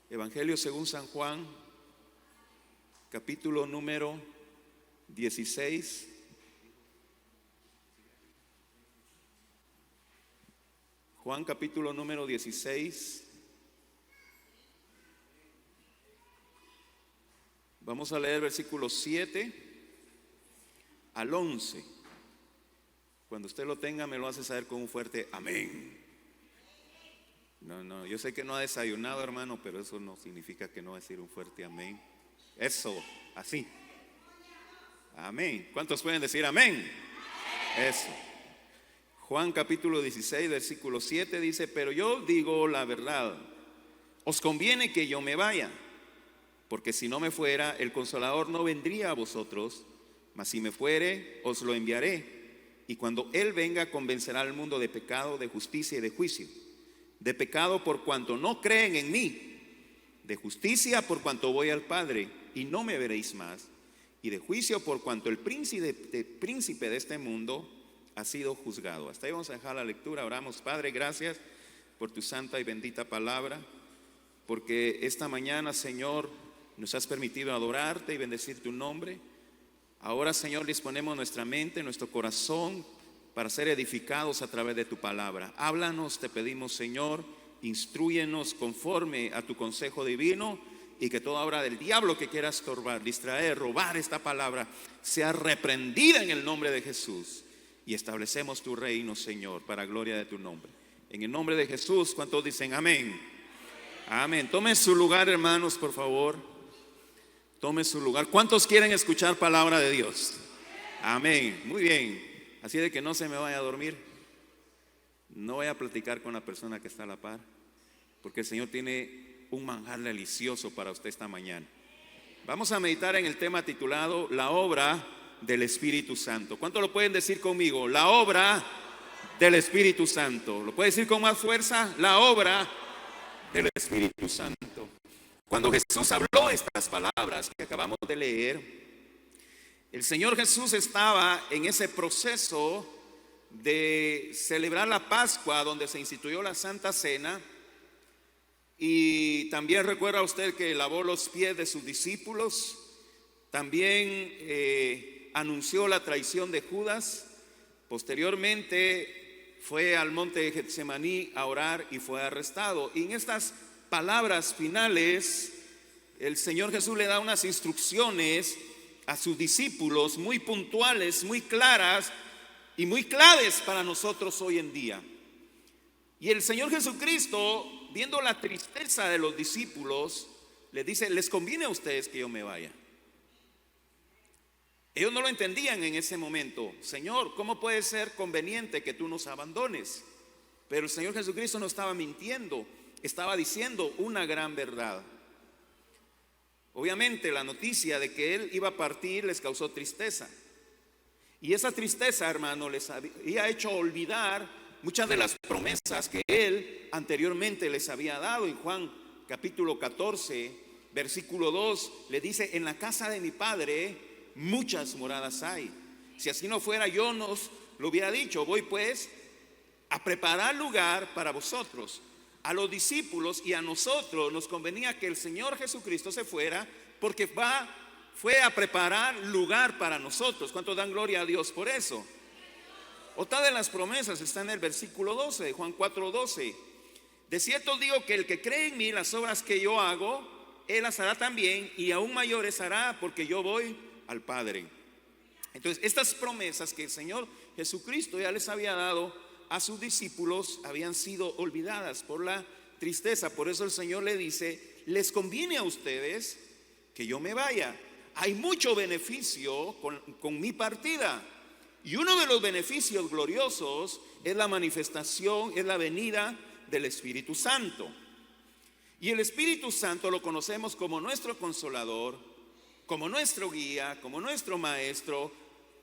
Evangelio según San Juan, capítulo número 16. Juan capítulo número 16. Vamos a leer versículos 7 al 11. Cuando usted lo tenga me lo hace saber con un fuerte amén. No, yo sé que no ha desayunado, hermano, pero eso no significa que no va a decir un fuerte amén. Eso, así. Amén. ¿Cuántos pueden decir amén? Eso. Juan capítulo 16, versículo 7 dice: pero yo digo la verdad, os conviene que yo me vaya, porque si no me fuera, el Consolador no vendría a vosotros, mas si me fuere, os lo enviaré. Y cuando Él venga, convencerá al mundo de pecado, de justicia y de juicio. De pecado por cuanto no creen en mí, de justicia por cuanto voy al Padre y no me veréis más, y de juicio por cuanto el príncipe de este mundo ha sido juzgado. Hasta ahí vamos a dejar la lectura. Oramos. Padre, gracias por tu santa y bendita palabra, porque esta mañana, Señor, nos has permitido adorarte y bendecir tu nombre. Ahora, Señor, disponemos nuestra mente, nuestro corazón para ser edificados a través de tu palabra. Háblanos, te pedimos, Señor, instrúyenos conforme a tu consejo divino, y que toda obra del diablo que quiera estorbar, distraer, robar esta palabra sea reprendida en el nombre de Jesús, y establecemos tu reino, Señor, para gloria de tu nombre. En el nombre de Jesús, ¿cuántos dicen amén? Amén. Tomen su lugar, hermanos, por favor. Tome su lugar. ¿Cuántos quieren escuchar palabra de Dios? Amén. Muy bien. Así de que no se me vaya a dormir. No voy a platicar con la persona que está a la par, porque el Señor tiene un manjar delicioso para usted esta mañana. Vamos a meditar en el tema titulado La obra del Espíritu Santo. ¿Cuántos lo pueden decir conmigo? La obra del Espíritu Santo. ¿Lo puede decir con más fuerza? La obra del Espíritu Santo. Cuando Jesús habló estas palabras que acabamos de leer, el Señor Jesús estaba en ese proceso de celebrar la Pascua, donde se instituyó la Santa Cena, y también recuerda usted que lavó los pies de sus discípulos. También anunció la traición de Judas. Posteriormente fue al monte de Getsemaní a orar y fue arrestado. Y en estas palabras finales, el Señor Jesús le da unas instrucciones a sus discípulos muy puntuales, muy claras y muy claves para nosotros hoy en día. Y el Señor Jesucristo, viendo la tristeza de los discípulos, les dice: les conviene a ustedes que yo me vaya. Ellos no lo entendían en ese momento. Señor, ¿cómo puede ser conveniente que tú nos abandones? Pero el Señor Jesucristo no estaba mintiendo, estaba diciendo una gran verdad. Obviamente la noticia de que Él iba a partir les causó tristeza. Y esa tristeza, hermano, les había hecho olvidar muchas de las promesas que Él anteriormente les había dado. En Juan capítulo 14, versículo 2, le dice: en la casa de mi Padre muchas moradas hay. Si así no fuera, yo nos lo hubiera dicho. Voy pues a preparar lugar para vosotros. A los discípulos y a nosotros nos convenía que el Señor Jesucristo se fuera, porque fue a preparar lugar para nosotros. ¿Cuántos dan gloria a Dios por eso? Otra de las promesas está en el versículo 12 de Juan 4:12. De cierto os digo que el que cree en mí, las obras que yo hago, él las hará también, y aún mayores hará, porque yo voy al Padre. Entonces, estas promesas que el Señor Jesucristo ya les había dado a sus discípulos habían sido olvidadas por la tristeza. Por eso el Señor le dice: les conviene a ustedes que yo me vaya. Hay mucho beneficio con mi partida, y uno de los beneficios gloriosos es la manifestación, es la venida del Espíritu Santo. Y el Espíritu Santo lo conocemos como nuestro Consolador, como nuestro guía, como nuestro maestro,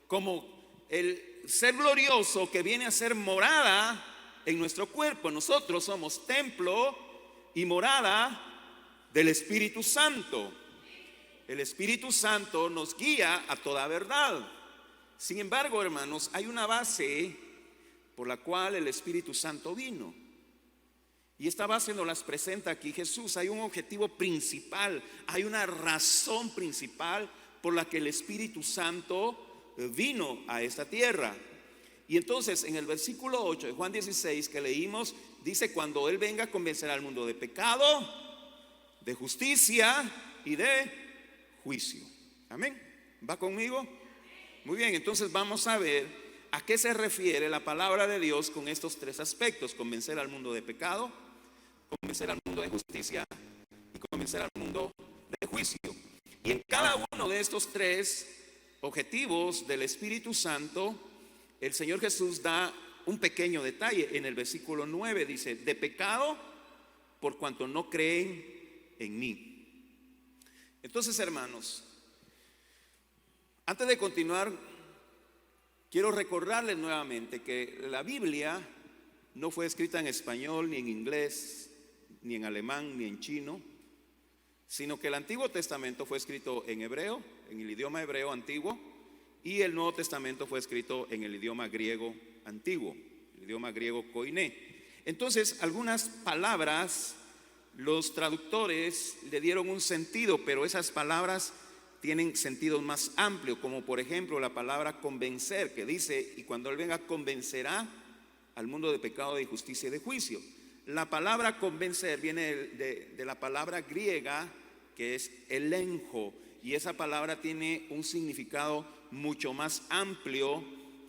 como el ser glorioso que viene a ser morada en nuestro cuerpo. Nosotros somos templo y morada del Espíritu Santo. El Espíritu Santo nos guía a toda verdad. Sin embargo, hermanos, hay una base por la cual el Espíritu Santo vino. Y esta base nos las presenta aquí Jesús. Hay un objetivo principal, hay una razón principal por la que el Espíritu Santo vino a esta tierra. Y entonces en el versículo 8 de Juan 16 que leímos, dice: cuando Él venga, convencerá al mundo de pecado, de justicia y de juicio. Amén. ¿Va conmigo? Muy bien, entonces vamos a ver a qué se refiere la palabra de Dios con estos tres aspectos: convencer al mundo de pecado, convencer al mundo de justicia y convencer al mundo de juicio. Y en cada uno de estos tres objetivos del Espíritu Santo, el Señor Jesús da un pequeño detalle. En el versículo 9 dice: de pecado, por cuanto no creen en mí. Entonces, hermanos, antes de continuar, quiero recordarles nuevamente que la Biblia no fue escrita en español, ni en inglés, ni en alemán, ni en chino, sino que el Antiguo Testamento fue escrito en hebreo, en el idioma hebreo antiguo, y el Nuevo Testamento fue escrito en el idioma griego antiguo, el idioma griego koiné. Entonces, algunas palabras los traductores le dieron un sentido, pero esas palabras tienen sentidos más amplios, como por ejemplo la palabra convencer, que dice: y cuando Él venga, convencerá al mundo de pecado, de justicia y de juicio. La palabra convencer viene de la palabra griega que es elenjo, y esa palabra tiene un significado mucho más amplio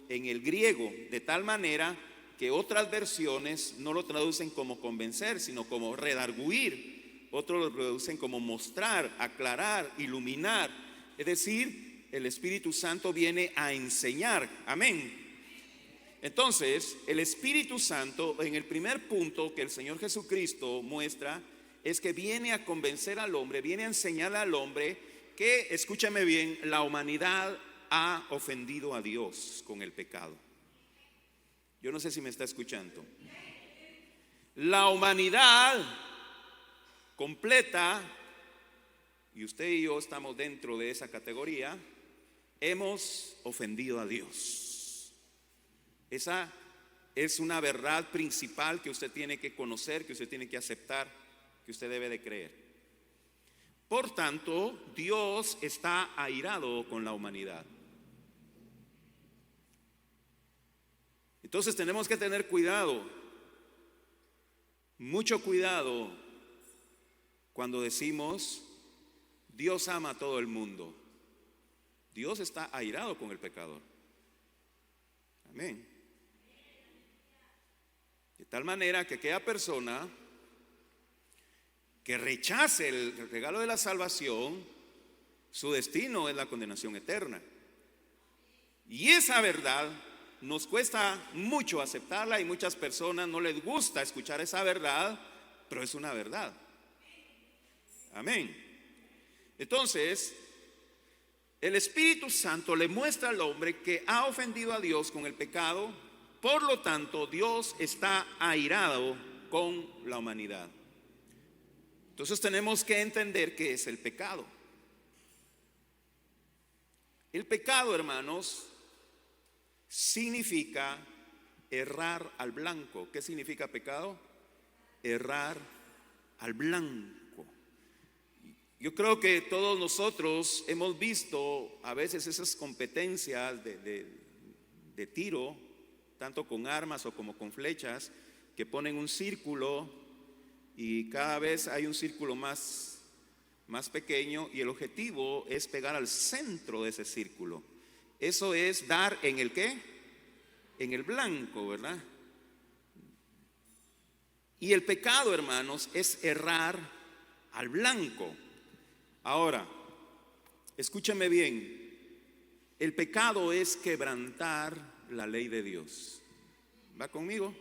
en el griego, de tal manera que otras versiones no lo traducen como convencer, sino como redarguir. Otros lo traducen como mostrar, aclarar, iluminar. Es decir, el Espíritu Santo viene a enseñar. Amén. Entonces, el Espíritu Santo, en el primer punto que el Señor Jesucristo muestra, es que viene a convencer al hombre, viene a enseñar al hombre que, escúchame bien, la humanidad ha ofendido a Dios con el pecado. Yo no sé si me está escuchando. La humanidad completa, y usted y yo estamos dentro de esa categoría, hemos ofendido a Dios. Esa es una verdad principal que usted tiene que conocer, que usted tiene que aceptar, que usted debe de creer. Por tanto, Dios está airado con la humanidad. Entonces tenemos que tener cuidado, mucho cuidado, cuando decimos Dios ama a todo el mundo. Dios está airado con el pecador. Amén. De tal manera que aquella persona que rechace el regalo de la salvación, su destino es la condenación eterna. Y esa verdad nos cuesta mucho aceptarla, y muchas personas no les gusta escuchar esa verdad, pero es una verdad. Amén. Entonces, el Espíritu Santo le muestra al hombre que ha ofendido a Dios con el pecado. Por lo tanto, Dios está airado con la humanidad. Entonces tenemos que entender qué es el pecado. El pecado, hermanos, significa errar al blanco. ¿Qué significa pecado? Errar al blanco. Yo creo que todos nosotros hemos visto a veces esas competencias de tiro, tanto con armas o como con flechas, que ponen un círculo y cada vez hay un círculo más pequeño, y el objetivo es pegar al centro de ese círculo. Eso es dar en el ¿qué? En el blanco, ¿verdad? Y el pecado, hermanos, es errar al blanco. Ahora, escúchame bien, el pecado es quebrantar la ley de Dios. ¿Va conmigo?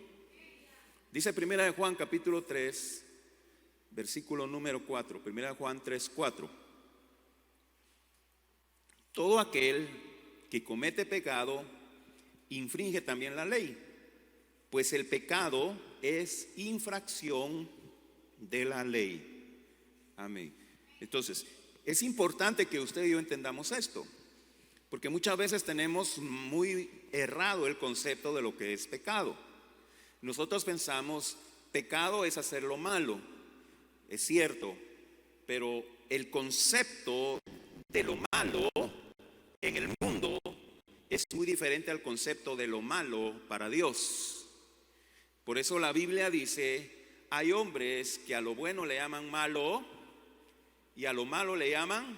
Dice 1 Juan capítulo 3, versículo número 4, 1 Juan 3, 4. Todo aquel que comete pecado infringe también la ley, pues el pecado es infracción de la ley. Amén. Entonces, es importante que usted y yo entendamos esto, porque muchas veces tenemos muy errado el concepto de lo que es pecado. Nosotros pensamos pecado es hacer lo malo, es cierto, pero el concepto de lo malo en el mundo es muy diferente al concepto de lo malo para Dios. Por eso la Biblia dice, hay hombres que a lo bueno le llaman malo y a lo malo le llaman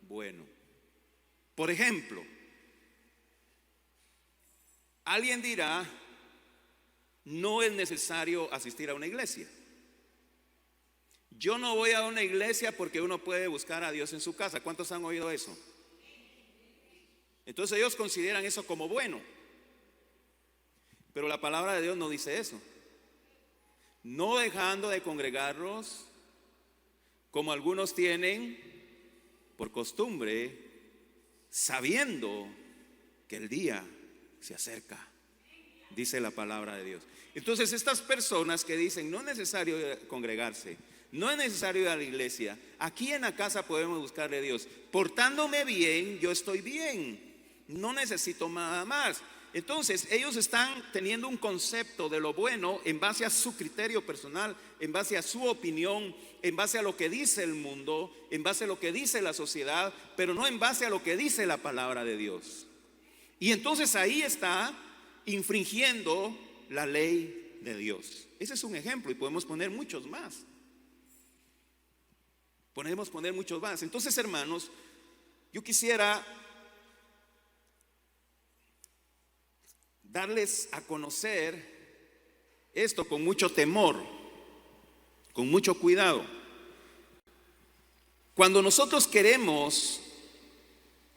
bueno. Por ejemplo, alguien dirá, no es necesario asistir a una iglesia. Yo no voy a una iglesia porque uno puede buscar a Dios en su casa. ¿Cuántos han oído eso? Entonces ellos consideran eso como bueno. Pero la palabra de Dios no dice eso. No dejando de congregarlos, como algunos tienen por costumbre, sabiendo que el día se acerca, dice la palabra de Dios. Entonces estas personas que dicen no es necesario congregarse, no es necesario ir a la iglesia, aquí en la casa podemos buscarle a Dios, portándome bien, yo estoy bien, no necesito nada más. Entonces ellos están teniendo un concepto de lo bueno en base a su criterio personal, en base a su opinión, en base a lo que dice el mundo, en base a lo que dice la sociedad, pero no en base a lo que dice la palabra de Dios. Y entonces ahí está infringiendo la ley de Dios. Ese es un ejemplo y podemos poner muchos más. Podemos poner muchos más. Entonces, hermanos, yo quisiera darles a conocer esto con mucho temor, con mucho cuidado. Cuando nosotros queremos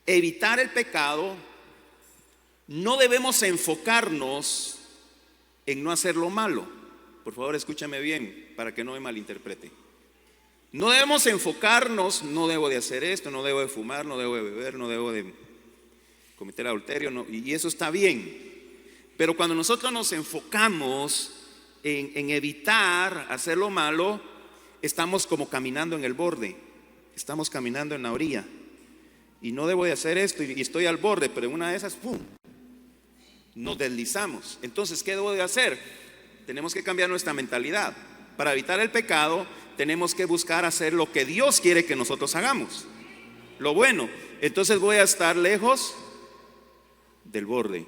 evitar el pecado, no debemos enfocarnos en no hacer lo malo. Por favor, escúchame bien para que no me malinterprete. No debemos enfocarnos, no debo de hacer esto, no debo de fumar, no debo de beber, no debo de cometer adulterio, no, y eso está bien. Pero cuando nosotros nos enfocamos en evitar hacer lo malo, estamos como caminando en el borde, estamos caminando en la orilla. Y no debo de hacer esto y estoy al borde, pero en una de esas, ¡pum!, nos deslizamos. Entonces, ¿qué debo de hacer? Tenemos que cambiar nuestra mentalidad. Para evitar el pecado, tenemos que buscar hacer lo que Dios quiere que nosotros hagamos, lo bueno. Entonces voy a estar lejos del borde.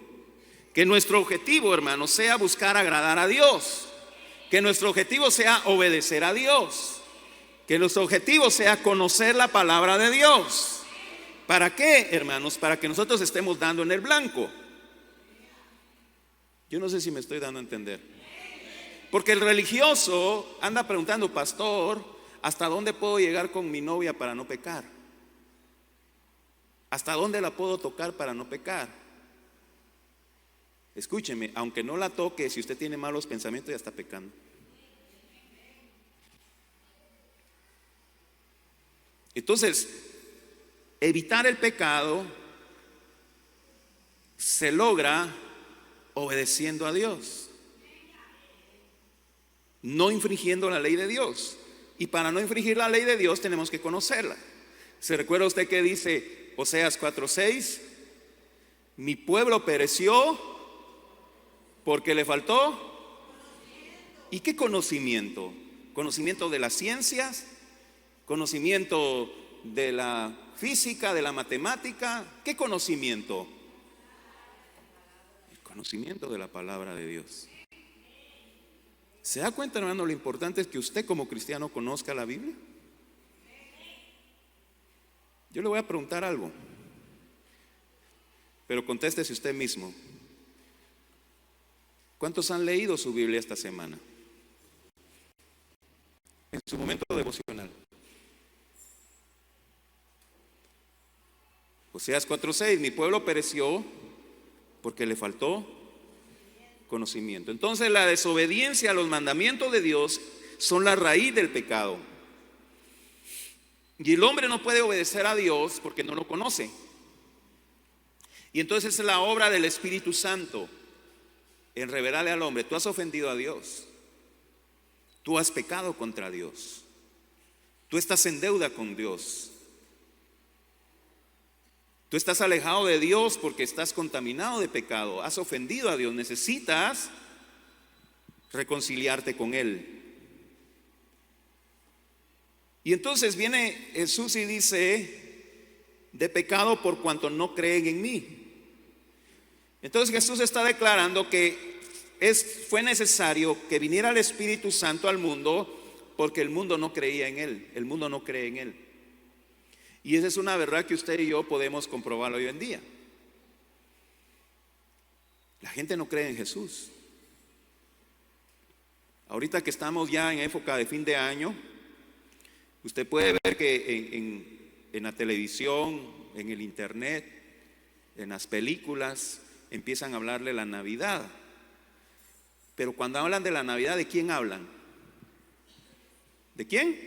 Que nuestro objetivo, hermanos, sea buscar agradar a Dios. Que nuestro objetivo sea obedecer a Dios. Que nuestro objetivo sea conocer la palabra de Dios. ¿Para qué, hermanos? Para que nosotros estemos dando en el blanco. Yo no sé si me estoy dando a entender. Porque el religioso anda preguntando, pastor, ¿hasta dónde puedo llegar con mi novia para no pecar? ¿Hasta dónde la puedo tocar para no pecar? Escúcheme, aunque no la toque, si usted tiene malos pensamientos ya está pecando. Entonces, evitar el pecado se logra obedeciendo a Dios, no infringiendo la ley de Dios. Y para no infringir la ley de Dios tenemos que conocerla. ¿Se recuerda usted que dice Oseas 4:6? Mi pueblo pereció porque le faltó. ¿Y qué conocimiento? Conocimiento de las ciencias, conocimiento de la física, de la matemática. ¿Qué conocimiento? El conocimiento de la palabra de Dios. ¿Se da cuenta, hermano, lo importante es que usted como cristiano conozca la Biblia? Yo le voy a preguntar algo, pero contéstese usted mismo. ¿Cuántos han leído su Biblia esta semana? En su momento devocional. Oseas 4:6, mi pueblo pereció porque le faltó conocimiento. Entonces la desobediencia a los mandamientos de Dios son la raíz del pecado. Y el hombre no puede obedecer a Dios porque no lo conoce. Y entonces es la obra del Espíritu Santo en revelarle al hombre: tú has ofendido a Dios, tú has pecado contra Dios, tú estás en deuda con Dios, tú estás alejado de Dios porque estás contaminado de pecado, has ofendido a Dios, necesitas reconciliarte con Él. Y entonces viene Jesús y dice: de pecado por cuanto no creen en mí. Entonces Jesús está declarando que fue necesario que viniera el Espíritu Santo al mundo porque el mundo no creía en Él. El mundo no cree en Él. Y esa es una verdad que usted y yo podemos comprobar hoy en día. La gente no cree en Jesús. Ahorita que estamos ya en época de fin de año, usted puede ver que en la televisión, en el internet, en las películas, empiezan a hablar de la Navidad. Pero cuando hablan de la Navidad, ¿de quién hablan? ¿De quién?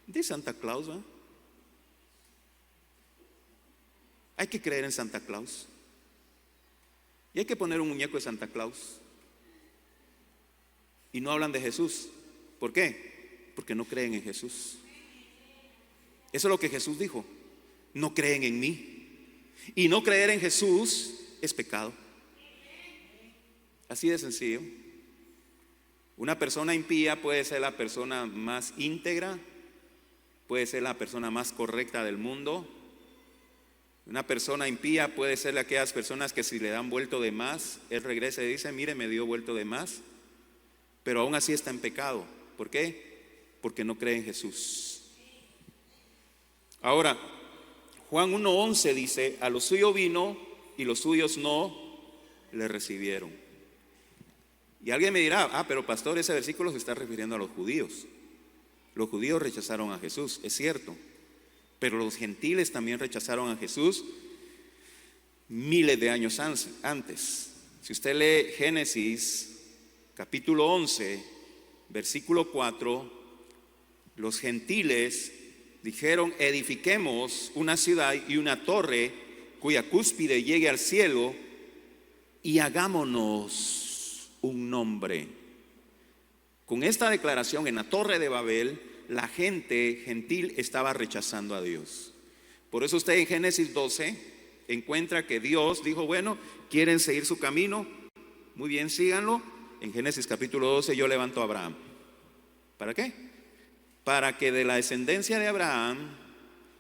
De Santa Claus, ¿verdad? Hay que creer en Santa Claus. Y hay que poner un muñeco de Santa Claus. Y no hablan de Jesús. ¿Por qué? Porque no creen en Jesús. Eso es lo que Jesús dijo: no creen en mí. Y no creer en Jesús es pecado. Así de sencillo. Una persona impía puede ser la persona más íntegra, puede ser la persona más correcta del mundo. Una persona impía puede ser de aquellas personas que si le dan vuelto de más, él regresa y dice: mire, me dio vuelto de más. Pero aún así está en pecado. ¿Por qué? Porque no cree en Jesús. Ahora, Juan 1:11 dice: a los suyos vino y los suyos no le recibieron. Y alguien me dirá: pero pastor, ese versículo se está refiriendo a los judíos. Los judíos rechazaron a Jesús, es cierto, pero los gentiles también rechazaron a Jesús miles de años antes. Si usted lee Génesis capítulo 11, versículo 4, los gentiles dijeron: edifiquemos una ciudad y una torre cuya cúspide llegue al cielo y hagámonos un nombre. Con esta declaración en la Torre de Babel, la gente gentil estaba rechazando a Dios. Por eso usted en Génesis 12 encuentra que Dios dijo: bueno, ¿quieren seguir su camino? Muy bien, síganlo. En Génesis capítulo 12 yo levanto a Abraham. ¿Para qué? Para que de la descendencia de Abraham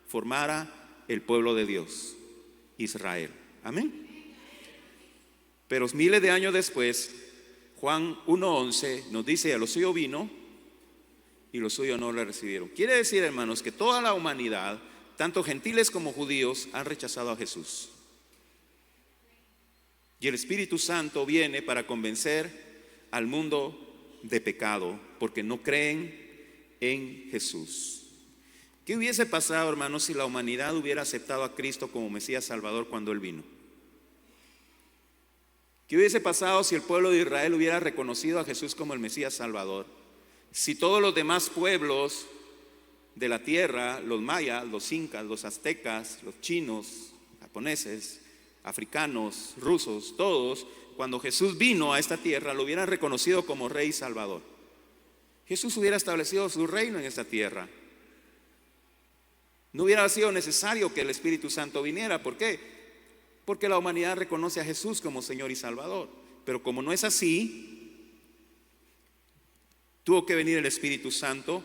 formara el pueblo de Dios, Israel. Amén. Pero miles de años después, Juan 1:11 nos dice: a los suyos vino y los suyos no le recibieron. Quiere decir, hermanos, que toda la humanidad, tanto gentiles como judíos, han rechazado a Jesús. Y el Espíritu Santo viene para convencer al mundo de pecado, porque no creen en Jesús. ¿Qué hubiese pasado, hermanos, si la humanidad hubiera aceptado a Cristo como Mesías Salvador cuando Él vino? ¿Qué hubiese pasado si el pueblo de Israel hubiera reconocido a Jesús como el Mesías Salvador? Si todos los demás pueblos de la tierra, los mayas, los incas, los aztecas, los chinos, japoneses, africanos, rusos, todos, cuando Jesús vino a esta tierra, lo hubieran reconocido como Rey y Salvador. Jesús hubiera establecido su reino en esta tierra. No hubiera sido necesario que el Espíritu Santo viniera. ¿Por qué? Porque la humanidad reconoce a Jesús como Señor y Salvador. Pero como no es así, tuvo que venir el Espíritu Santo.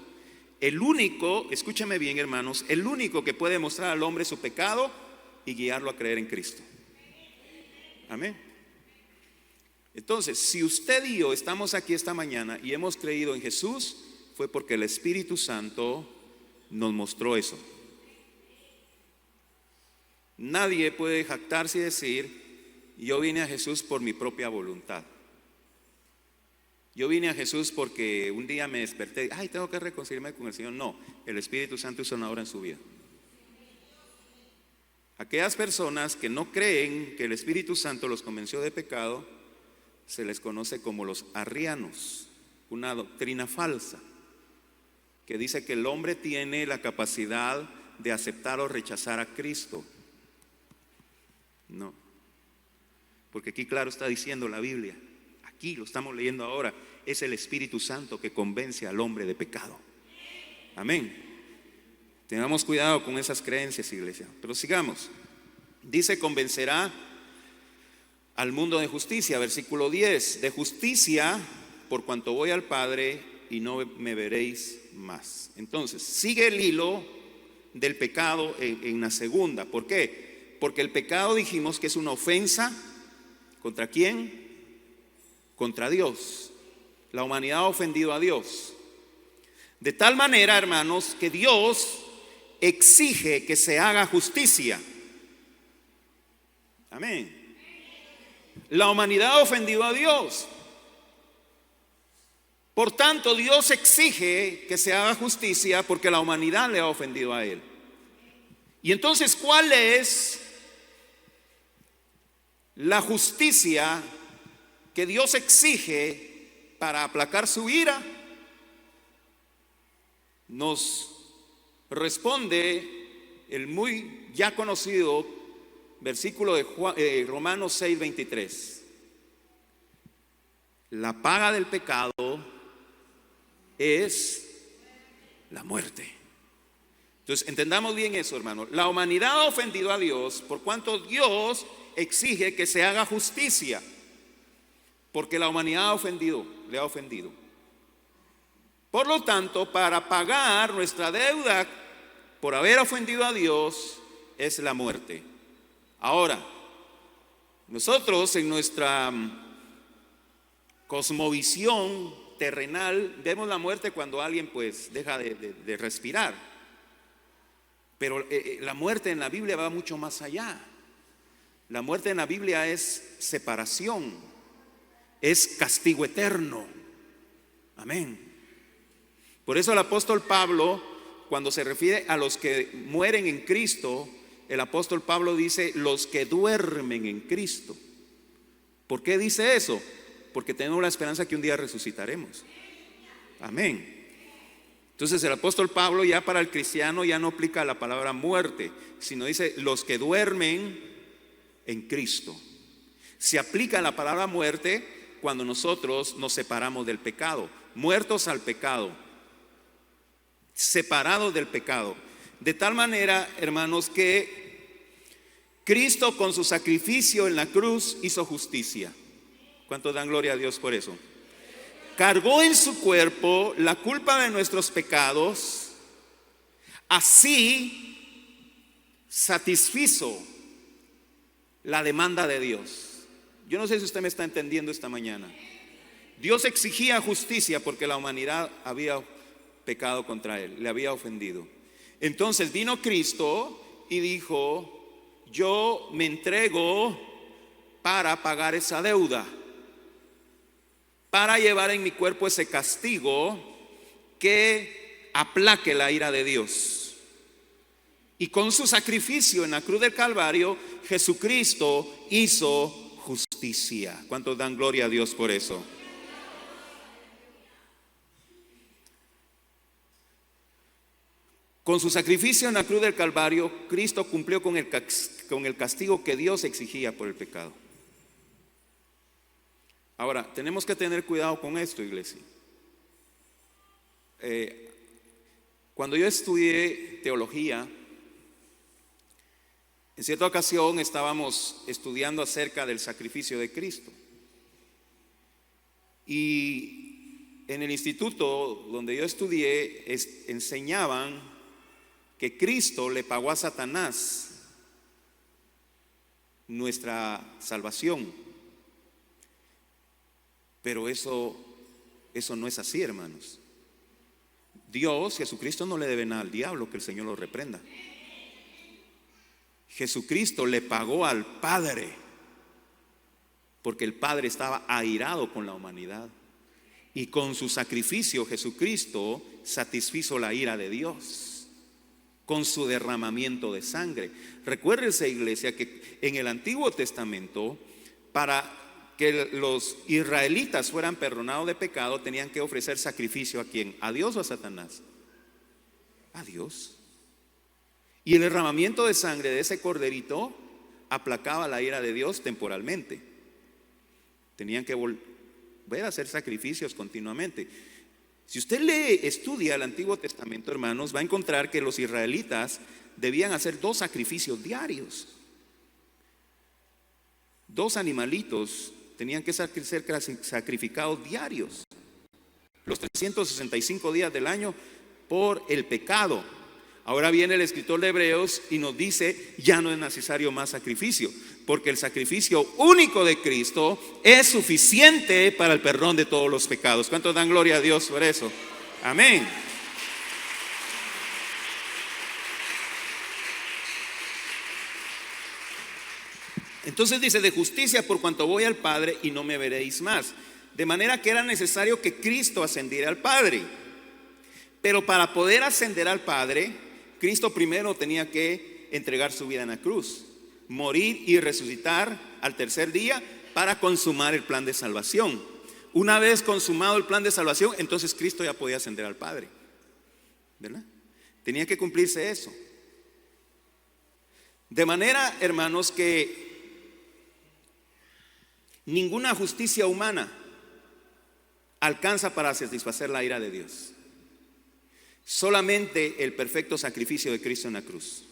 El único, escúchame bien, hermanos, el único que puede mostrar al hombre su pecado y guiarlo a creer en Cristo. Amén. Entonces, si usted y yo estamos aquí esta mañana y hemos creído en Jesús, fue porque el Espíritu Santo nos mostró eso. Nadie puede jactarse y decir: yo vine a Jesús por mi propia voluntad. Yo vine a Jesús porque un día me desperté y tengo que reconciliarme con el Señor. No, el Espíritu Santo hizo una obra en su vida. Aquellas personas que no creen que el Espíritu Santo los convenció de pecado, se les conoce como los arrianos, una doctrina falsa que dice que el hombre tiene la capacidad de aceptar o rechazar a Cristo. No, porque aquí claro está diciendo la Biblia, aquí lo estamos leyendo ahora, es el Espíritu Santo que convence al hombre de pecado. Amén. Tengamos cuidado con esas creencias, iglesia. Pero sigamos. Dice: convencerá al mundo de justicia, versículo 10. De justicia por cuanto voy al Padre y no me veréis más. Entonces, sigue el hilo del pecado en la segunda. ¿Por qué? Porque el pecado dijimos que es una ofensa. ¿Contra quién? Contra Dios. La humanidad ha ofendido a Dios. De tal manera, hermanos, que Dios exige que se haga justicia. Amén. La humanidad ha ofendido a Dios. Por tanto, Dios exige que se haga justicia porque la humanidad le ha ofendido a Él. Y entonces, ¿cuál es la justicia que Dios exige para aplacar su ira? Nos responde el muy ya conocido versículo de Romanos 6:23. La paga del pecado es la muerte. Entonces, entendamos bien eso, hermano. La humanidad ha ofendido a Dios por cuanto Dios exige que se haga justicia, porque la humanidad le ha ofendido. Por lo tanto, para pagar nuestra deuda por haber ofendido a Dios es la muerte. Ahora, nosotros en nuestra cosmovisión terrenal vemos la muerte cuando alguien pues deja de respirar. Pero la muerte en la Biblia va mucho más allá. La muerte en la Biblia es separación, es castigo eterno. Amén. Por eso el apóstol Pablo, cuando se refiere a los que mueren en Cristo, el apóstol Pablo dice los que duermen en Cristo. ¿Por qué dice eso? Porque tenemos la esperanza que un día resucitaremos. Amén. Entonces el apóstol Pablo ya para el cristiano ya no aplica la palabra muerte, sino dice los que duermen en Cristo. Se aplica la palabra muerte cuando nosotros nos separamos del pecado, muertos al pecado, separados del pecado. De tal manera, hermanos, que Cristo con su sacrificio en la cruz hizo justicia. ¿Cuántos dan gloria a Dios por eso? Cargó en su cuerpo la culpa de nuestros pecados, así satisfizo la demanda de Dios. Yo no sé si usted me está entendiendo esta mañana. Dios exigía justicia porque la humanidad había pecado contra Él, le había ofendido. Entonces vino Cristo y dijo: yo me entrego para pagar esa deuda, para llevar en mi cuerpo ese castigo que aplaque la ira de Dios. Y con su sacrificio en la cruz del Calvario, Jesucristo hizo justicia. ¿Cuántos dan gloria a Dios por eso? Con su sacrificio en la cruz del Calvario, Cristo cumplió con el castigo que Dios exigía por el pecado. Ahora, tenemos que tener cuidado con esto, iglesia. Cuando yo estudié teología, en cierta ocasión estábamos estudiando acerca del sacrificio de Cristo. Y en el instituto donde yo estudié, enseñaban que Cristo le pagó a Satanás nuestra salvación. Pero eso no es así, hermanos. Dios, Jesucristo, no le debe nada al diablo, que el Señor lo reprenda. Jesucristo le pagó al Padre, porque el Padre estaba airado con la humanidad. Y con su sacrificio Jesucristo satisfizo la ira de Dios, con su derramamiento de sangre. Recuérdense, iglesia, que en el Antiguo Testamento, para que los israelitas fueran perdonados de pecado, tenían que ofrecer sacrificio. ¿A quién? ¿A Dios o a Satanás? A Dios. Y el derramamiento de sangre de ese corderito aplacaba la ira de Dios temporalmente. Tenían que volver a hacer sacrificios continuamente. Si usted estudia el Antiguo Testamento, hermanos, va a encontrar que los israelitas debían hacer 2 sacrificios diarios. 2 animalitos tenían que ser sacrificados diarios. los 365 días del año por el pecado. Ahora viene el escritor de Hebreos y nos dice, ya no es necesario más sacrificio, porque el sacrificio único de Cristo es suficiente para el perdón de todos los pecados. ¿Cuántos dan gloria a Dios por eso? Amén. Entonces dice, de justicia por cuanto voy al Padre y no me veréis más. De manera que era necesario que Cristo ascendiera al Padre. Pero para poder ascender al Padre, Cristo primero tenía que entregar su vida en la cruz, morir y resucitar al tercer día para consumar el plan de salvación. Una vez consumado el plan de salvación, entonces Cristo ya podía ascender al Padre, ¿verdad? Tenía que cumplirse eso. De manera, hermanos, que ninguna justicia humana alcanza para satisfacer la ira de Dios. Solamente el perfecto sacrificio de Cristo en la cruz.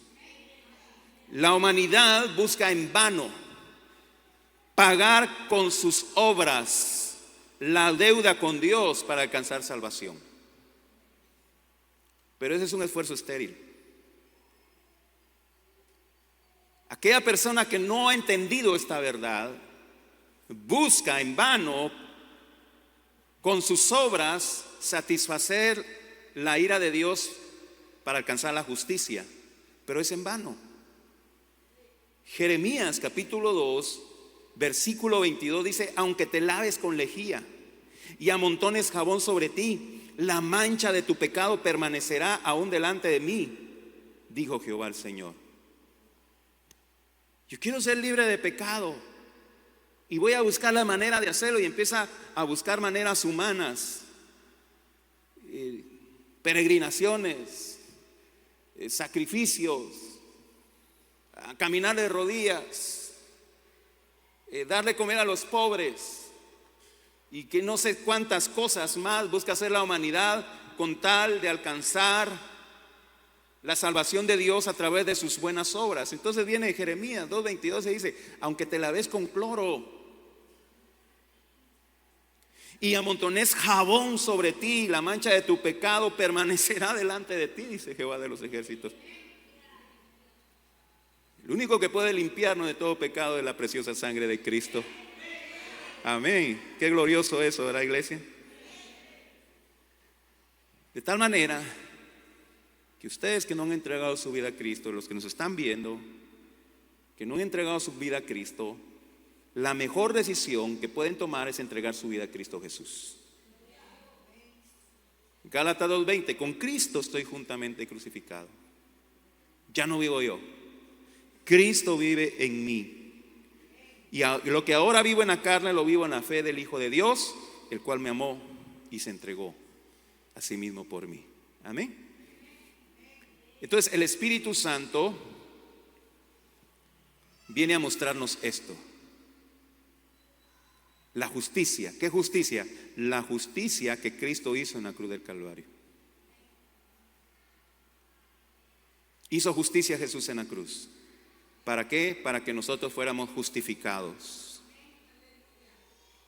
La humanidad busca en vano pagar con sus obras la deuda con Dios para alcanzar salvación. Pero ese es un esfuerzo estéril. Aquella persona que no ha entendido esta verdad busca en vano con sus obras satisfacer la ira de Dios para alcanzar la justicia, pero es en vano. Jeremías capítulo 2 versículo 22 dice, aunque te laves con lejía y amontones jabón sobre ti, la mancha de tu pecado permanecerá aún delante de mí, dijo Jehová el Señor. Yo quiero ser libre de pecado y voy a buscar la manera de hacerlo, y empieza a buscar maneras humanas, peregrinaciones, sacrificios, a caminar de rodillas, darle comer a los pobres y que no sé cuántas cosas más busca hacer la humanidad con tal de alcanzar la salvación de Dios a través de sus buenas obras. Entonces viene Jeremías 2:22 y dice, aunque te laves con cloro y amontones jabón sobre ti, la mancha de tu pecado permanecerá delante de ti, dice Jehová de los ejércitos. El único que puede limpiarnos de todo pecado es la preciosa sangre de Cristo. Amén. Qué glorioso eso, ¿verdad, iglesia? De tal manera que ustedes que no han entregado su vida a Cristo, los que nos están viendo, que no han entregado su vida a Cristo, la mejor decisión que pueden tomar es entregar su vida a Cristo Jesús. Gálatas 2:20, con Cristo estoy juntamente crucificado. Ya no vivo yo, Cristo vive en mí. Y lo que ahora vivo en la carne, lo vivo en la fe del Hijo de Dios, el cual me amó y se entregó a sí mismo por mí. Amén. Entonces el Espíritu Santo viene a mostrarnos esto. La justicia. ¿Qué justicia? La justicia que Cristo hizo en la cruz del Calvario. Hizo justicia Jesús en la cruz. ¿Para qué? Para que nosotros fuéramos justificados.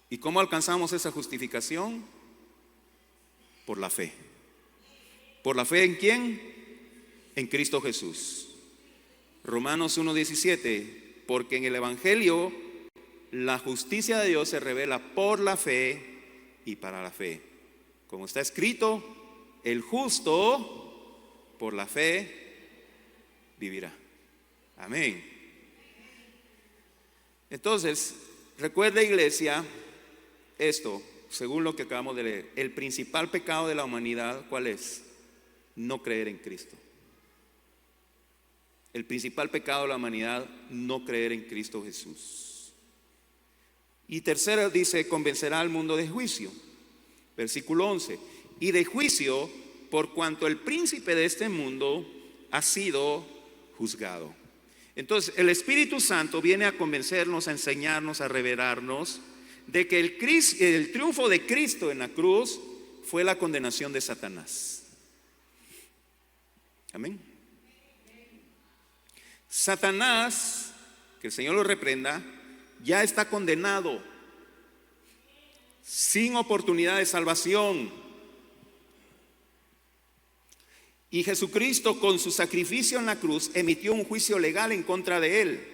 ¿Y cómo alcanzamos esa justificación? Por la fe. ¿Por la fe en quién? En Cristo Jesús. Romanos 1:17, porque en el Evangelio la justicia de Dios se revela por la fe y para la fe. Como está escrito, el justo por la fe vivirá. Amén. Entonces, recuerda, iglesia, esto, según lo que acabamos de leer, el principal pecado de la humanidad, ¿cuál es? No creer en Cristo. El principal pecado de la humanidad, no creer en Cristo Jesús. Y tercero dice, convencerá al mundo de juicio. Versículo 11. Y de juicio, por cuanto el príncipe de este mundo ha sido juzgado. Entonces, el Espíritu Santo viene a convencernos, a enseñarnos, a revelarnos de que el triunfo de Cristo en la cruz fue la condenación de Satanás. Amén. Satanás, que el Señor lo reprenda, ya está condenado, sin oportunidad de salvación. Y Jesucristo, con su sacrificio en la cruz, emitió un juicio legal en contra de él.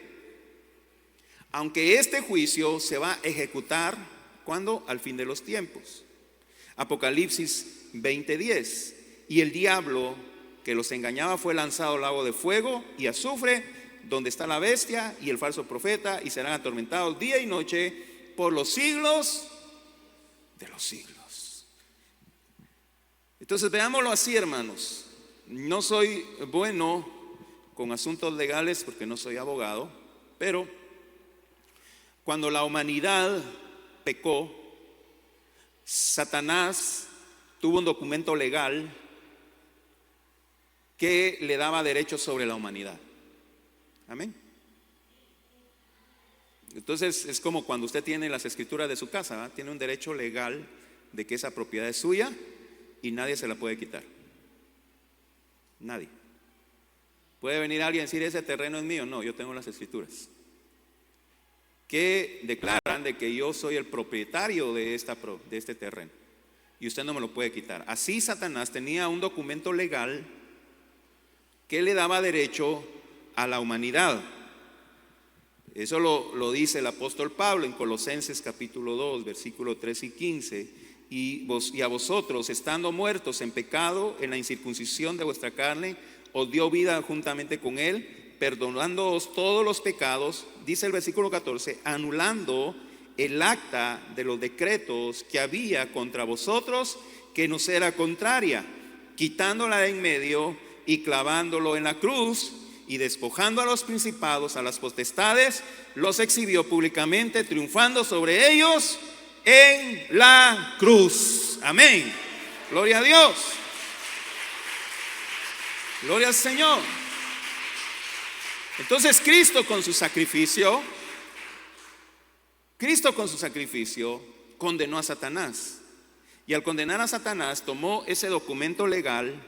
Aunque este juicio se va a ejecutar, ¿cuándo? Al fin de los tiempos. Apocalipsis 20:10. Y el diablo que los engañaba fue lanzado al lago de fuego y azufre, donde está la bestia y el falso profeta, y serán atormentados día y noche por los siglos de los siglos. Entonces veámoslo así, hermanos. No soy bueno con asuntos legales porque no soy abogado, pero cuando la humanidad pecó, Satanás tuvo un documento legal que le daba derechos sobre la humanidad. Amén. Entonces es como cuando usted tiene las escrituras de su casa, ¿verdad? Tiene un derecho legal de que esa propiedad es suya y nadie se la puede quitar. Nadie. Puede venir alguien y decir: ese terreno es mío. No, yo tengo las escrituras que declaran de que yo soy el propietario de este terreno y usted no me lo puede quitar. Así Satanás tenía un documento legal que le daba derecho a la humanidad. Eso lo dice el apóstol Pablo en Colosenses capítulo 2, versículo 3 y 15. Y a vosotros, estando muertos en pecado, en la incircuncisión de vuestra carne, os dio vida juntamente con él, perdonándoos todos los pecados, dice el versículo 14, anulando el acta de los decretos que había contra vosotros, que nos era contraria, quitándola de en medio y clavándolo en la cruz, y despojando a los principados, a las potestades, los exhibió públicamente, triunfando sobre ellos en la cruz. Amén. Gloria a Dios. Gloria al Señor. Entonces Cristo con su sacrificio condenó a Satanás. Y al condenar a Satanás, tomó ese documento legal,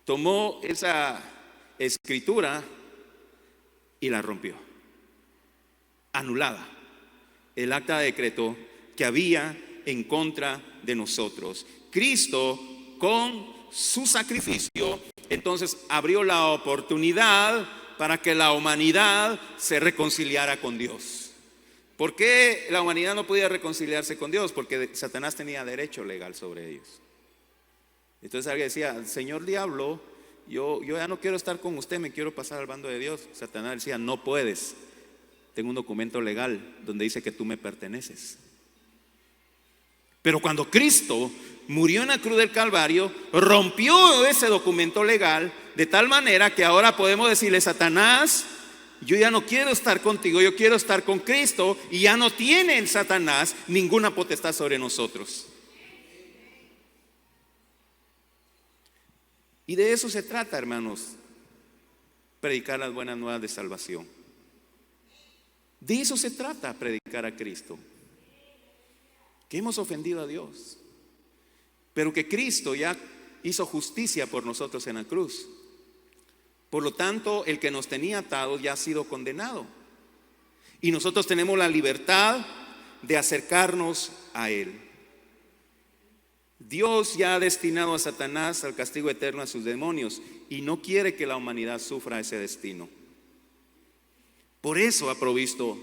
tomó esa escritura y la rompió. Anulada. El acta de decreto que había en contra de nosotros. Cristo con su sacrificio entonces abrió la oportunidad para que la humanidad se reconciliara con Dios. ¿Por qué la humanidad no podía reconciliarse con Dios? Porque Satanás tenía derecho legal sobre ellos. Entonces alguien decía: Señor diablo, yo ya no quiero estar con usted, me quiero pasar al bando de Dios. Satanás decía: no puedes, tengo un documento legal donde dice que tú me perteneces. Pero cuando Cristo murió en la cruz del Calvario, rompió ese documento legal de tal manera que ahora podemos decirle: Satanás, yo ya no quiero estar contigo, yo quiero estar con Cristo, y ya no tiene el Satanás ninguna potestad sobre nosotros. Y de eso se trata, hermanos, predicar las buenas nuevas de salvación. De eso se trata, predicar a Cristo. Que hemos ofendido a Dios, pero que Cristo ya hizo justicia por nosotros en la cruz. Por lo tanto, el que nos tenía atados ya ha sido condenado. Y nosotros tenemos la libertad de acercarnos a Él. Dios ya ha destinado a Satanás al castigo eterno a sus demonios y no quiere que la humanidad sufra ese destino. Por eso ha provisto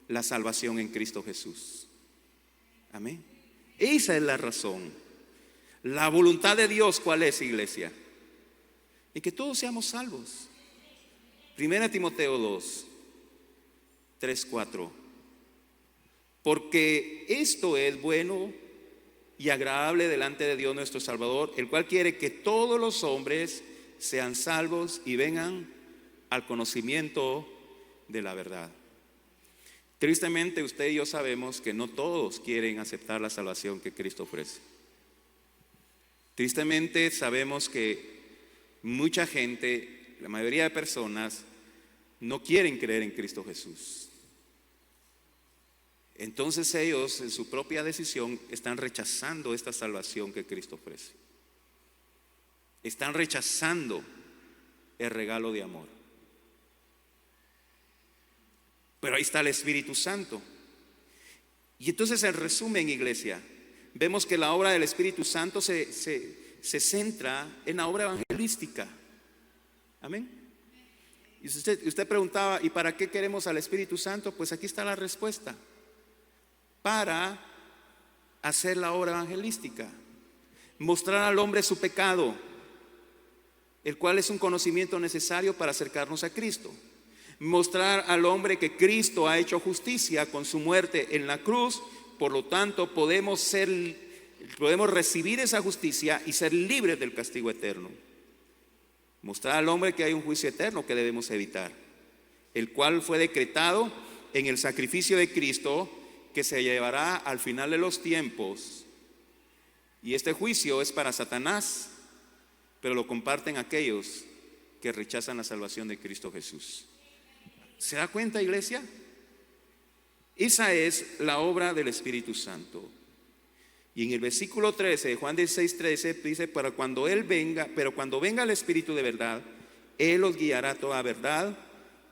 la salvación en Cristo Jesús. Amén. Esa es la razón. La voluntad de Dios, ¿cuál es, iglesia? Y que todos seamos salvos. 1 Timoteo 2, 3, 4. Porque esto es bueno y agradable delante de Dios nuestro Salvador, el cual quiere que todos los hombres sean salvos y vengan al conocimiento de la verdad. Tristemente, usted y yo sabemos que no todos quieren aceptar la salvación que Cristo ofrece. Tristemente sabemos que mucha gente, la mayoría de personas, no quieren creer en Cristo Jesús. Entonces ellos, en su propia decisión, están rechazando esta salvación que Cristo ofrece. Están rechazando el regalo de amor. Pero ahí está el Espíritu Santo. Y entonces, en resumen, iglesia, vemos que la obra del Espíritu Santo se se centra en la obra evangelística. Amén. Y usted preguntaba, ¿y para qué queremos al Espíritu Santo? Pues aquí está la respuesta: para hacer la obra evangelística, mostrar al hombre su pecado, el cual es un conocimiento necesario para acercarnos a Cristo. Mostrar al hombre que Cristo ha hecho justicia con su muerte en la cruz, por lo tanto podemos recibir esa justicia y ser libres del castigo eterno. Mostrar al hombre que hay un juicio eterno que debemos evitar, el cual fue decretado en el sacrificio de Cristo, que se llevará al final de los tiempos. Y este juicio es para Satanás, pero lo comparten aquellos que rechazan la salvación de Cristo Jesús. ¿Se da cuenta, iglesia? Esa es la obra del Espíritu Santo. Y en el versículo 13 de Juan 16:13 dice: pero cuando venga el Espíritu de verdad, Él os guiará a toda verdad,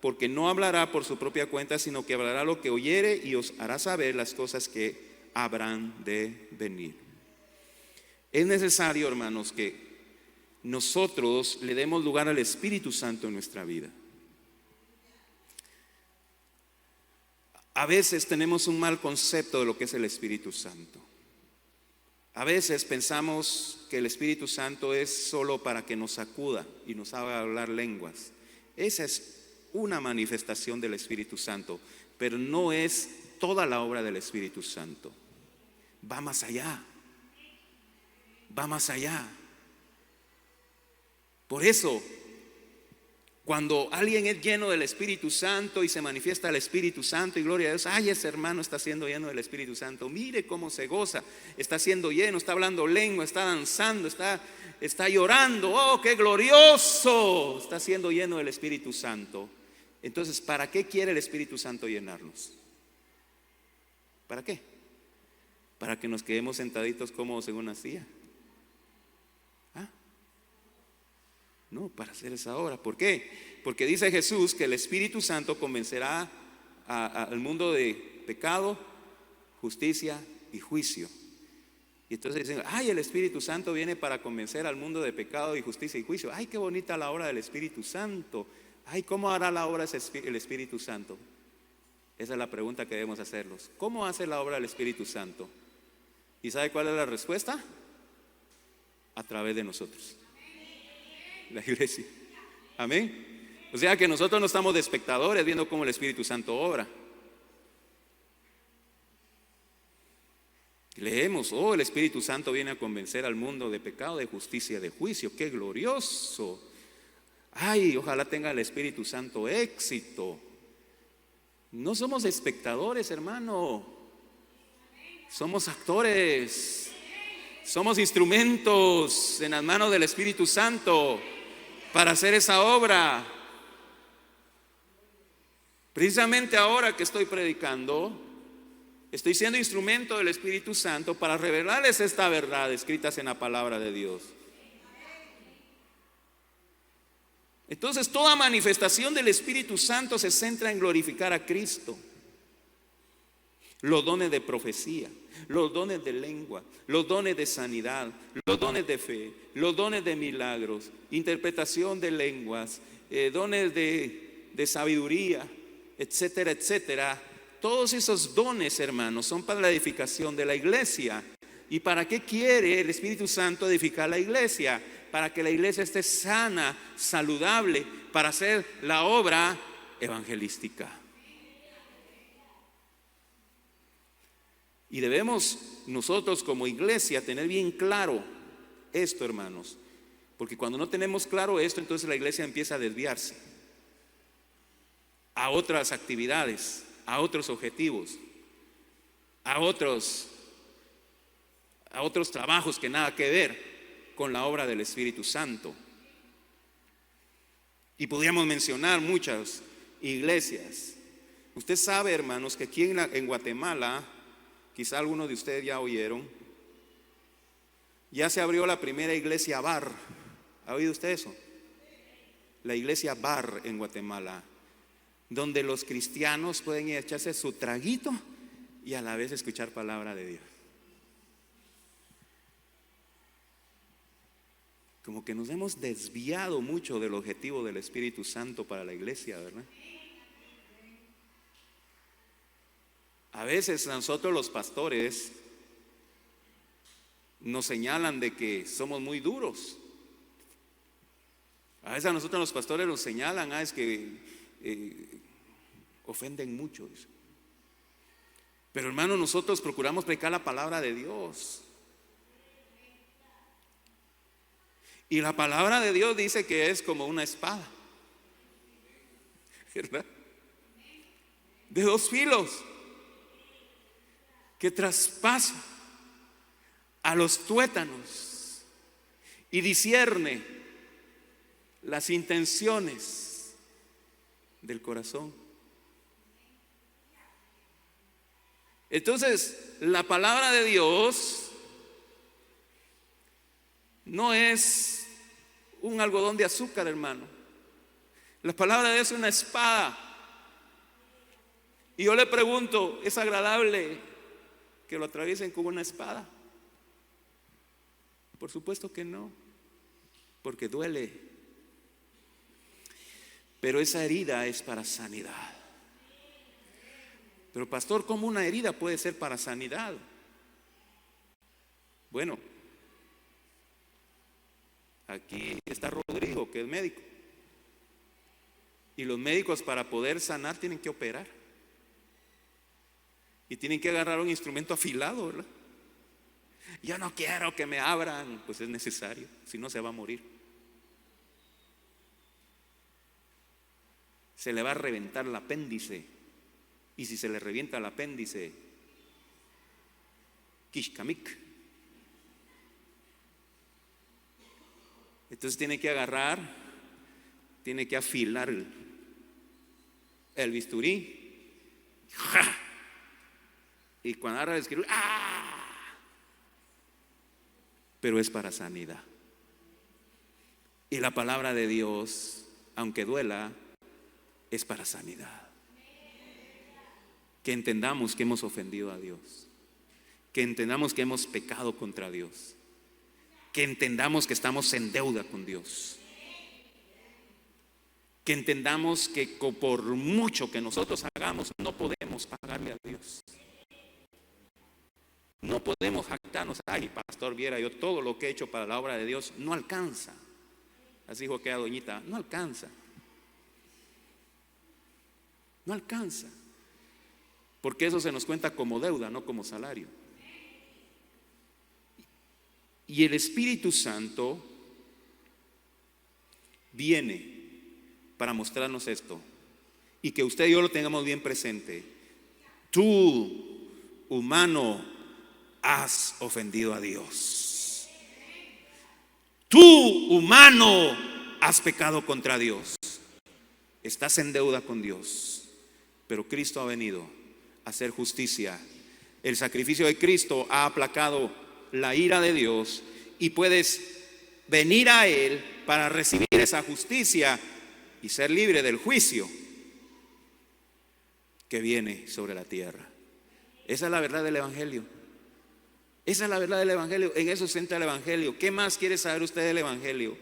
porque no hablará por su propia cuenta, sino que hablará lo que oyere y os hará saber las cosas que habrán de venir. Es necesario, hermanos, que nosotros le demos lugar al Espíritu Santo en nuestra vida. A veces tenemos un mal concepto de lo que es el Espíritu Santo. A veces pensamos que el Espíritu Santo es solo para que nos sacuda y nos haga hablar lenguas. Esa es una manifestación del Espíritu Santo, pero no es toda la obra del Espíritu Santo. Va más allá. Va más allá. Por eso, cuando alguien es lleno del Espíritu Santo y se manifiesta el Espíritu Santo y gloria a Dios, ay, ese hermano está siendo lleno del Espíritu Santo, mire cómo se goza, está siendo lleno, está hablando lengua, está danzando, está llorando, oh, qué glorioso, está siendo lleno del Espíritu Santo. Entonces, ¿para qué quiere el Espíritu Santo llenarnos? ¿Para qué? Para que nos quedemos sentaditos cómodos en una silla. No, para hacer esa obra. ¿Por qué? Porque dice Jesús que el Espíritu Santo convencerá al mundo de pecado, justicia y juicio. Y entonces dicen, ay, el Espíritu Santo viene para convencer al mundo de pecado y justicia y juicio. Ay, qué bonita la obra del Espíritu Santo. Ay, ¿cómo hará la obra el Espíritu Santo? Esa es la pregunta que debemos hacernos. ¿Cómo hace la obra del Espíritu Santo? ¿Y sabe cuál es la respuesta? A través de nosotros, la iglesia. Amén. O sea que nosotros no estamos de espectadores viendo cómo el Espíritu Santo obra. Leemos, oh, el Espíritu Santo viene a convencer al mundo de pecado, de justicia, de juicio. ¡Qué glorioso! Ay, ojalá tenga el Espíritu Santo éxito. No somos espectadores, hermano. Somos actores. Somos instrumentos en las manos del Espíritu Santo para hacer esa obra. Precisamente ahora que estoy predicando, estoy siendo instrumento del Espíritu Santo para revelarles esta verdad escritas en la palabra de Dios. Entonces, toda manifestación del Espíritu Santo se centra en glorificar a Cristo. Los dones de profecía, los dones de lengua, los dones de sanidad, los dones de fe, los dones de milagros, interpretación de lenguas, dones de sabiduría, etcétera, etcétera. Todos esos dones, hermanos, son para la edificación de la iglesia. ¿Y para qué quiere el Espíritu Santo edificar la iglesia? Para que la iglesia esté sana, saludable, para hacer la obra evangelística. Y debemos nosotros como iglesia tener bien claro esto, hermanos, porque cuando no tenemos claro esto, entonces la iglesia empieza a desviarse a otras actividades, a otros objetivos, a otros trabajos que nada que ver con la obra del Espíritu Santo. Y podríamos mencionar muchas iglesias. Usted sabe, hermanos, que aquí en Guatemala, quizá algunos de ustedes ya oyeron, ya se abrió la primera iglesia bar. ¿Ha oído usted eso? La iglesia bar en Guatemala, donde los cristianos pueden echarse su traguito y a la vez escuchar palabra de Dios. Como que nos hemos desviado mucho del objetivo del Espíritu Santo para la iglesia, ¿verdad? A veces nosotros los pastores nos señalan de que somos muy duros. A veces a nosotros los pastores nos señalan, es que ofenden mucho. Pero hermano, nosotros procuramos predicar la palabra de Dios. Y la palabra de Dios dice que es como una espada, ¿verdad? De dos filos, que traspasa a los tuétanos y discierne las intenciones del corazón. Entonces, la palabra de Dios no es un algodón de azúcar, hermano. La palabra de Dios es una espada. Y yo le pregunto, ¿es agradable que lo atraviesen con una espada? Por supuesto que no, porque duele. Pero esa herida es para sanidad. Pero pastor, ¿cómo una herida puede ser para sanidad? Bueno, aquí está Rodrigo, que es médico. Y los médicos, para poder sanar, tienen que operar. Y tienen que agarrar un instrumento afilado, ¿verdad? Yo no quiero que me abran. Pues es necesario, si no se va a morir. Se le va a reventar el apéndice. Y si se le revienta el apéndice, kishkamik. Entonces tiene que agarrar, tiene que afilar el bisturí. ¡Ja! Y cuando agarra el bisturí, ¡ah! Pero es para sanidad. Y la palabra de Dios, aunque duela, es para sanidad. Que entendamos que hemos ofendido a Dios, que entendamos que hemos pecado contra Dios, que entendamos que estamos en deuda con Dios, que entendamos que por mucho que nosotros hagamos, no podemos pagarle a Dios. No podemos jactarnos, ay pastor, viera yo todo lo que he hecho para la obra de Dios, no alcanza. Así dijo aquella doñita, no alcanza. No alcanza. Porque eso se nos cuenta como deuda, no como salario. Y el Espíritu Santo viene para mostrarnos esto. Y que usted y yo lo tengamos bien presente. Tú, humano, has ofendido a Dios. Tú, humano, has pecado contra Dios. Estás en deuda con Dios. Pero Cristo ha venido a hacer justicia. El sacrificio de Cristo ha aplacado la ira de Dios y puedes venir a Él para recibir esa justicia y ser libre del juicio que viene sobre la tierra. Esa es la verdad del Evangelio. Esa es la verdad del Evangelio. En eso se centra el Evangelio. ¿Qué más quiere saber usted del Evangelio?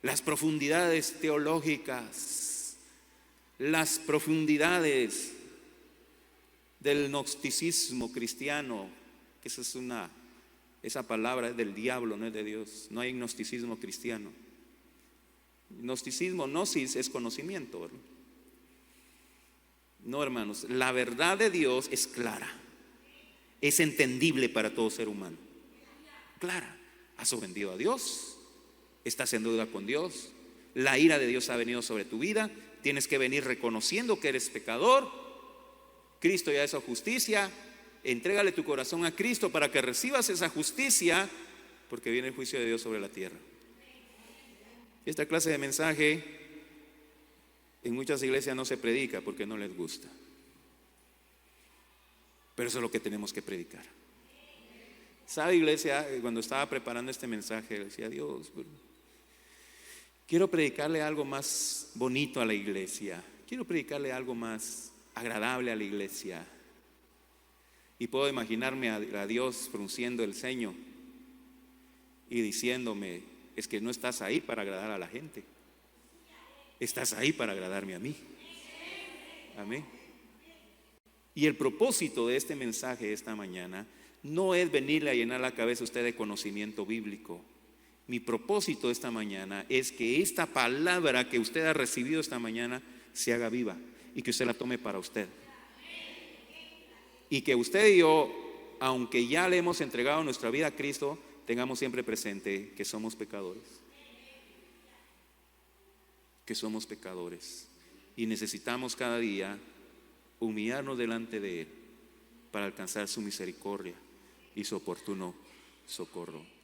Las profundidades teológicas, las profundidades del gnosticismo cristiano, que esa palabra es del diablo, no es de Dios. No hay gnosticismo cristiano. Gnosticismo, gnosis, es conocimiento, ¿verdad? No, hermanos, la verdad de Dios es clara, es entendible para todo ser humano. Clara. Has ofendido a Dios, estás en deuda con Dios, la ira de Dios ha venido sobre tu vida, tienes que venir reconociendo que eres pecador. Cristo ya hizo justicia. Entrégale tu corazón a Cristo para que recibas esa justicia, porque viene el juicio de Dios sobre la tierra. Esta clase de mensaje en muchas iglesias no se predica porque no les gusta, pero eso es lo que tenemos que predicar. ¿Sabe, iglesia? Cuando estaba preparando este mensaje decía, Dios, quiero predicarle algo más bonito a la iglesia, quiero predicarle algo más agradable a la iglesia. Y puedo imaginarme a Dios frunciendo el ceño y diciéndome, es que no estás ahí para agradar a la gente, estás ahí para agradarme a mí. Amén. Y el propósito de este mensaje esta mañana no es venirle a llenar la cabeza a usted de conocimiento bíblico. Mi propósito esta mañana es que esta palabra que usted ha recibido esta mañana se haga viva y que usted la tome para usted. Y que usted y yo, aunque ya le hemos entregado nuestra vida a Cristo, tengamos siempre presente que somos pecadores. Que somos pecadores. Y necesitamos cada día humillarnos delante de Él para alcanzar su misericordia y su oportuno socorro.